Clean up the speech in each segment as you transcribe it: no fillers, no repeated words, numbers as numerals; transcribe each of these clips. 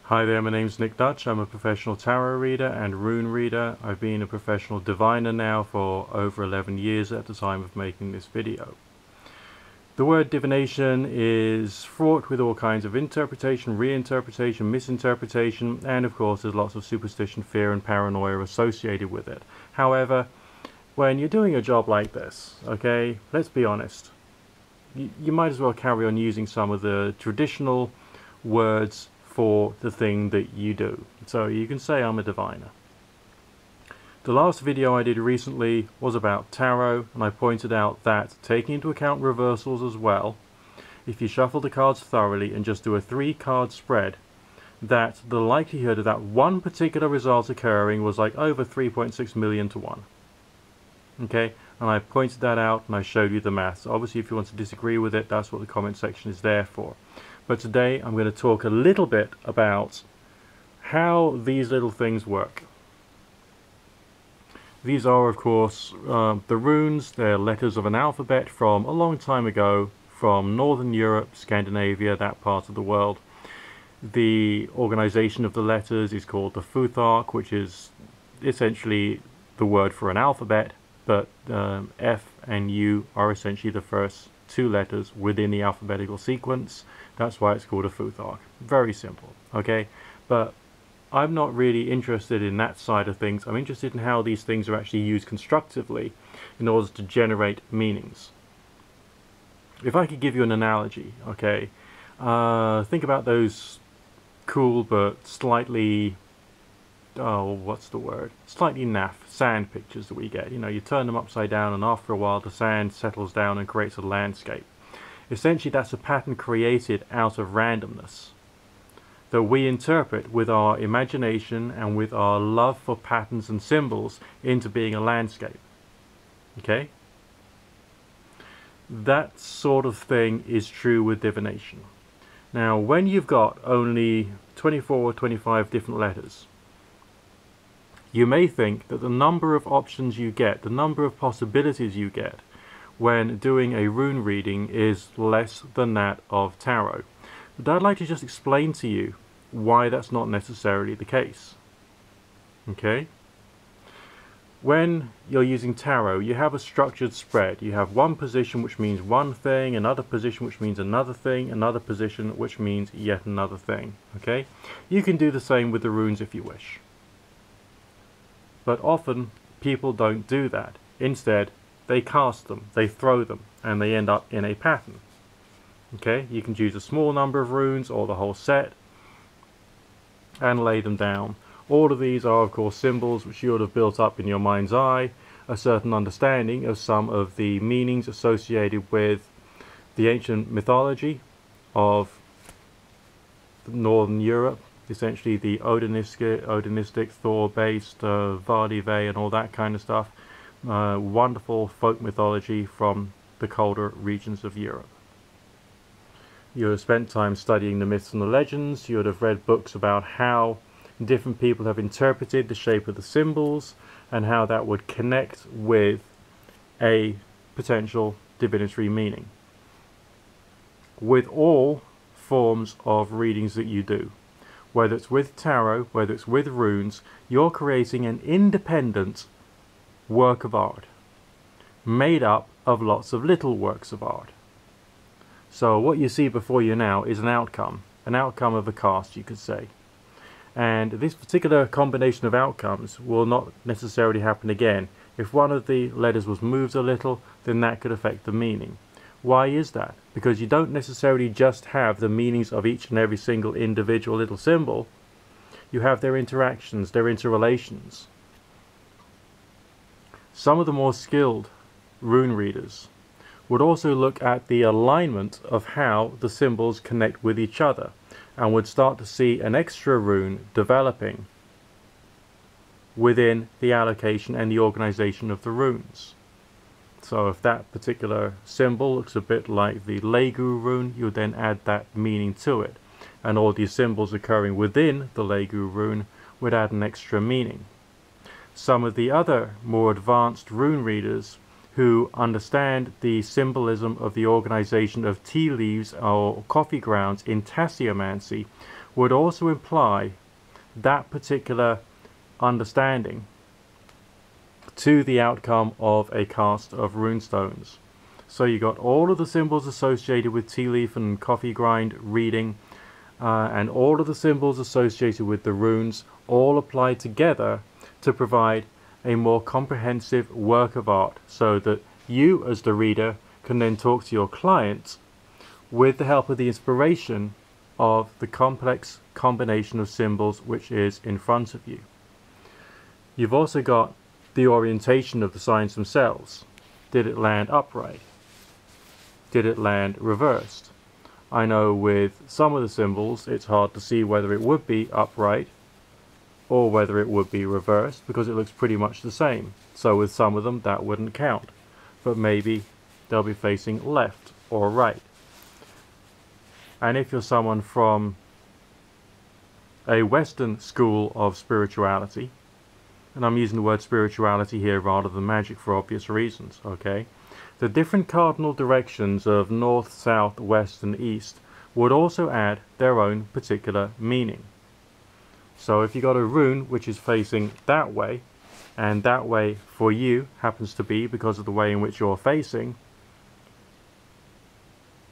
Hi there, my name's Nick Dutch. I'm a professional tarot reader and rune reader. I've been a professional diviner now for over 11 years at the time of making this video. The word divination is fraught with all kinds of interpretation, reinterpretation, misinterpretation, and of course there's lots of superstition, fear and paranoia associated with it. However, when you're doing a job like this, okay, let's be honest, you might as well carry on using some of the traditional words for the thing that you do. So you can say I'm a diviner. The last video I did recently was about tarot, and I pointed out that, taking into account reversals as well, if you shuffle the cards thoroughly and just do a 3-card spread, that the likelihood of that one particular result occurring was like over 3.6 million to 1. Okay, and I pointed that out and I showed you the maths. Obviously if you want to disagree with it, that's what the comment section is there for. But today I'm going to talk a little bit about how these little things work. These are, of course, the runes. They're letters of an alphabet from a long time ago, from Northern Europe, Scandinavia, that part of the world. The organization of the letters is called the Futhark, which is essentially the word for an alphabet, but F and U are essentially the first 2 letters within the alphabetical sequence. That's why it's called a Futhark. Very simple, okay? But I'm not really interested in that side of things. I'm interested in how these things are actually used constructively in order to generate meanings. If I could give you an analogy, okay? Think about those cool but slightly, what's the word? Slightly naff sand pictures that we get. You know, you turn them upside down and after a while the sand settles down and creates a landscape. Essentially that's a pattern created out of randomness that we interpret with our imagination and with our love for patterns and symbols into being a landscape. Okay? That sort of thing is true with divination. Now when you've got only 24 or 25 different letters, you may think that the number of options you get, the number of possibilities you get when doing a rune reading is less than that of tarot. But I'd like to just explain to you why that's not necessarily the case. Okay? When you're using tarot, you have a structured spread. You have one position which means one thing, another position which means another thing, another position which means yet another thing. Okay? You can do the same with the runes if you wish. But often people don't do that. Instead, they cast them, they throw them, and they end up in a pattern. Okay, you can choose a small number of runes or the whole set and lay them down. All of these are of course symbols which you would have built up in your mind's eye, a certain understanding of some of the meanings associated with the ancient mythology of Northern Europe, essentially the Odinistic, Thor-based, Vardive and all that kind of stuff. Wonderful folk mythology from the colder regions of Europe. You would have spent time studying the myths and the legends. You would have read books about how different people have interpreted the shape of the symbols and how that would connect with a potential divinatory meaning. With all forms of readings that you do, whether it's with tarot, whether it's with runes, you're creating an independent work of art made up of lots of little works of art. So what you see before you now is an outcome of a cast, you could say. And this particular combination of outcomes will not necessarily happen again. If one of the letters was moved a little, then that could affect the meaning. Why is that? Because you don't necessarily just have the meanings of each and every single individual little symbol. You have their interactions, their interrelations. Some of the more skilled rune readers would also look at the alignment of how the symbols connect with each other and would start to see an extra rune developing within the allocation and the organization of the runes. So if that particular symbol looks a bit like the Legu rune, you would then add that meaning to it, and all these symbols occurring within the Legu rune would add an extra meaning. Some of the other more advanced rune readers who understand the symbolism of the organization of tea leaves or coffee grounds in tasseomancy would also imply that particular understanding to the outcome of a cast of runestones. So you got all of the symbols associated with tea leaf and coffee grind reading, and all of the symbols associated with the runes all applied together to provide a more comprehensive work of art, so that you as the reader can then talk to your client with the help of the inspiration of the complex combination of symbols which is in front of you. You've also got the orientation of the signs themselves. Did it land upright? Did it land reversed? I know with some of the symbols it's hard to see whether it would be upright or whether it would be reversed, because it looks pretty much the same. So with some of them that wouldn't count, but maybe they'll be facing left or right. And if you're someone from a Western school of spirituality, and I'm using the word spirituality here rather than magic for obvious reasons, okay? The different cardinal directions of north, south, west and east would also add their own particular meaning. So if you got a rune which is facing that way, and that way for you happens to be because of the way in which you're facing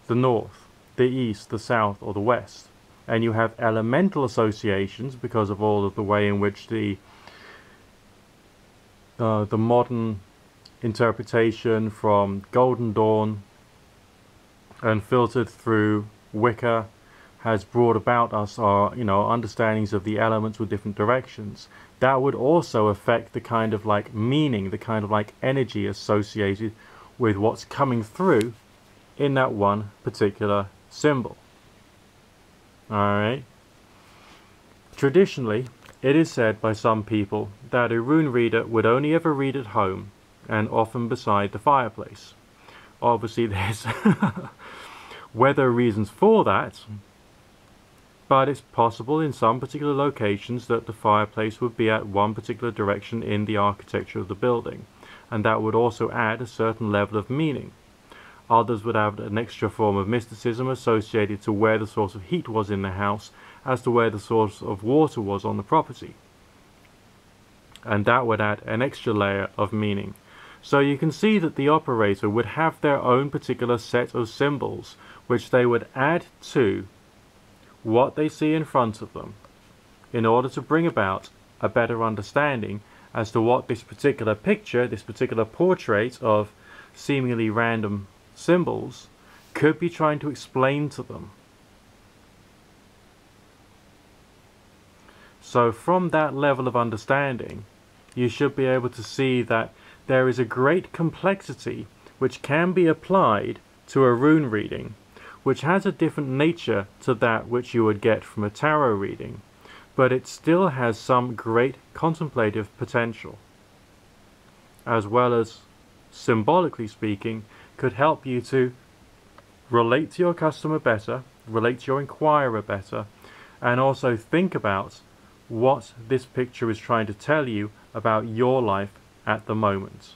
the north, the east, the south or the west, and you have elemental associations because of all of the way in which the modern interpretation from Golden Dawn and filtered through Wicca has brought about us our understandings of the elements with different directions. That would also affect the kind of like meaning, the kind of like energy associated with what's coming through in that one particular symbol. Alright. Traditionally, it is said by some people that a rune reader would only ever read at home and often beside the fireplace. Obviously there's weather reasons for that, but it's possible in some particular locations that the fireplace would be at one particular direction in the architecture of the building, and that would also add a certain level of meaning. Others would have an extra form of mysticism associated to where the source of heat was in the house as to where the source of water was on the property. And that would add an extra layer of meaning. So you can see that the operator would have their own particular set of symbols which they would add to what they see in front of them in order to bring about a better understanding as to what this particular picture, this particular portrait of seemingly random symbols could be trying to explain to them. So from that level of understanding, you should be able to see that there is a great complexity which can be applied to a rune reading, which has a different nature to that which you would get from a tarot reading, but it still has some great contemplative potential, as well as, symbolically speaking, could help you to relate to your customer better, relate to your inquirer better, and also think about what this picture is trying to tell you about your life at the moment.